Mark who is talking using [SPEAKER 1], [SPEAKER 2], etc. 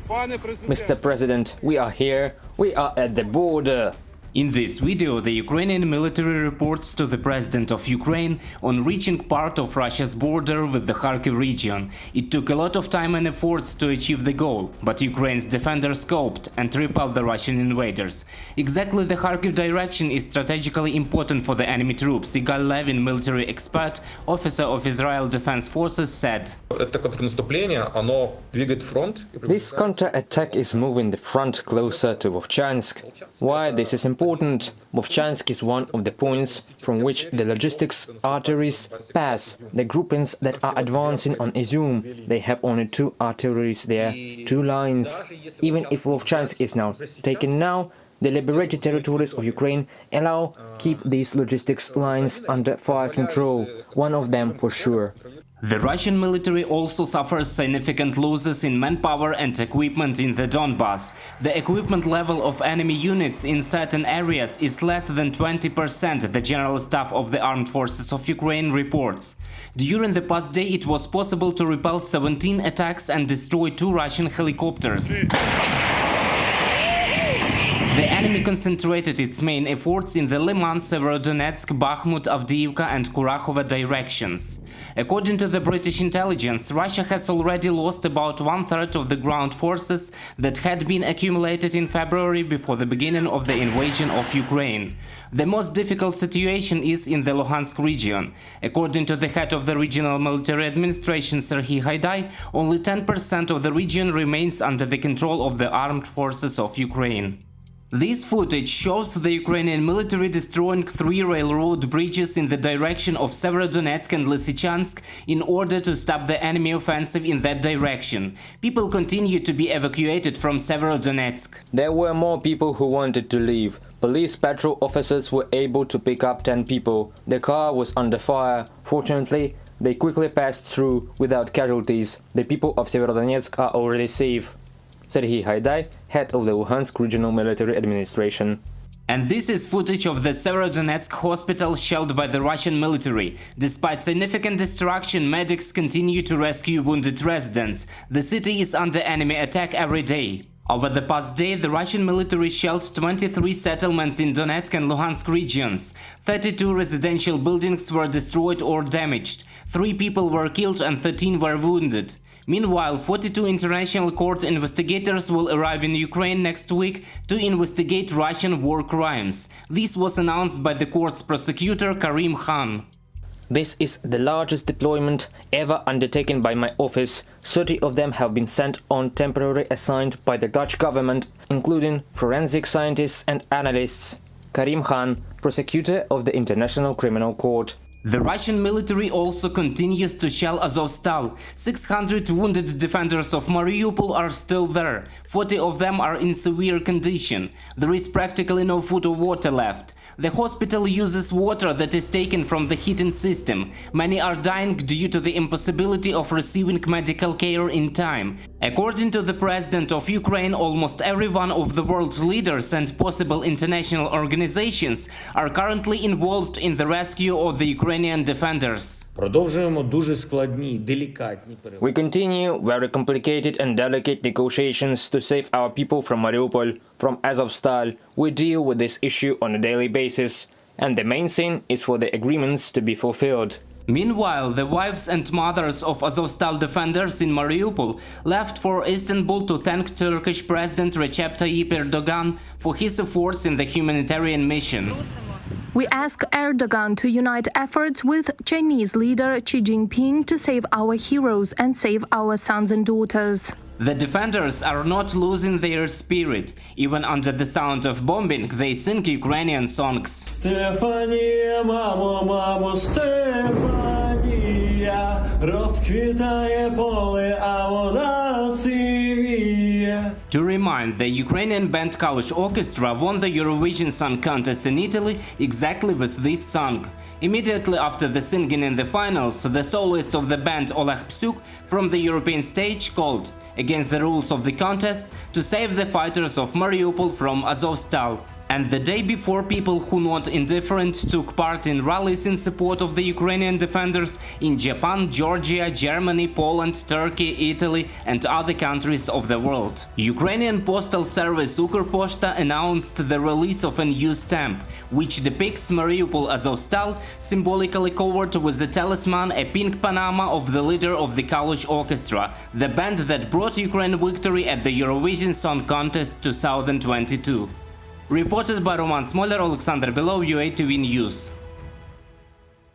[SPEAKER 1] Mr. President, we are here. We are at the border.
[SPEAKER 2] In this video, the Ukrainian military reports to the President of Ukraine on reaching part of Russia's border with the Kharkiv region. It took a lot of time and efforts to achieve the goal, but Ukraine's defenders coped and repelled the Russian invaders. Exactly the Kharkiv direction is strategically important for the enemy troops. Igal Levin, military expert, officer of Israel Defense Forces, said.
[SPEAKER 1] This counter-attack is moving the front closer to Vovchansk. Why this is important? Vovchansk is one of the points from which the logistics arteries pass. The groupings that are advancing on Izum, they have only 2 arteries there, 2 lines. Even if Vovchansk is now taken now, the liberated territories of Ukraine keep these logistics lines under fire control, one of them for sure.
[SPEAKER 2] The Russian military also suffers significant losses in manpower and equipment in the Donbas. The equipment level of enemy units in certain areas is less than 20%, the General Staff of the Armed Forces of Ukraine reports. During the past day it was possible to repel 17 attacks and destroy 2 Russian helicopters. The enemy concentrated its main efforts in the Liman, Severodonetsk, Bakhmut, Avdiivka and Kurakhova directions. According to the British intelligence, Russia has already lost about 1/3 of the ground forces that had been accumulated in February before the beginning of the invasion of Ukraine. The most difficult situation is in the Luhansk region. According to the head of the regional military administration, Serhiy Haidai, only 10% of the region remains under the control of the armed forces of Ukraine. This footage shows the Ukrainian military destroying 3 railroad bridges in the direction of Severodonetsk and Lysychansk in order to stop the enemy offensive in that direction. People continue to be evacuated from Severodonetsk.
[SPEAKER 1] There were more people who wanted to leave. Police patrol officers were able to pick up 10 people. The car was under fire. Fortunately, they quickly passed through without casualties. The people of Severodonetsk are already safe. Serhiy Haidai, head of the Luhansk Regional Military Administration.
[SPEAKER 2] And this is footage of the Severodonetsk hospital shelled by the Russian military. Despite significant destruction, medics continue to rescue wounded residents. The city is under enemy attack every day. Over the past day, the Russian military shelled 23 settlements in Donetsk and Luhansk regions. 32 residential buildings were destroyed or damaged. 3 people were killed and 13 were wounded. Meanwhile, 42 international court investigators will arrive in Ukraine next week to investigate Russian war crimes. This was announced by the court's prosecutor Karim Khan.
[SPEAKER 1] This is the largest deployment ever undertaken by my office. 30 of them have been sent on temporary assigned by the Dutch government, including forensic scientists and analysts. Karim Khan, prosecutor of the International Criminal Court.
[SPEAKER 2] The Russian military also continues to shell Azovstal. 600 wounded defenders of Mariupol are still there. 40 of them are in severe condition. There is practically no food or water left. The hospital uses water that is taken from the heating system. Many are dying due to the impossibility of receiving medical care in time. According to the President of Ukraine, almost every one of the world's leaders and possible international organizations are currently involved in the rescue of the Ukrainian defenders.
[SPEAKER 1] We continue very complicated and delicate negotiations to save our people from Mariupol, from Azovstal. We deal with this issue on a daily basis, and the main thing is for the agreements to be fulfilled.
[SPEAKER 2] Meanwhile, the wives and mothers of Azovstal defenders in Mariupol left for Istanbul to thank Turkish President Recep Tayyip Erdogan for his efforts in the humanitarian mission.
[SPEAKER 3] We ask Erdogan to unite efforts with Chinese leader Xi Jinping to save our heroes and save our sons and daughters.
[SPEAKER 2] The defenders are not losing their spirit. Even under the sound of bombing, they sing Ukrainian songs. Stefania, mamo, mamo, Stefania, rozkwitaje pole, a woda sivieje. To remind, the Ukrainian band Kalush Orchestra won the Eurovision Song Contest in Italy exactly with this song. Immediately after the singing in the finals, the soloist of the band Oleg Psuk from the European stage called, against the rules of the contest, to save the fighters of Mariupol from Azovstal. And the day before, people who not indifferent took part in rallies in support of the Ukrainian defenders in Japan, Georgia, Germany, Poland, Turkey, Italy and other countries of the world. Ukrainian postal service Ukrposhta announced the release of a new stamp, which depicts Mariupol Azovstal, symbolically covered with the talisman, a pink Panama of the leader of the Kalush Orchestra, the band that brought Ukraine victory at the Eurovision Song Contest 2022. Reported by Roman Smoler, Alexander Belov, UATV News.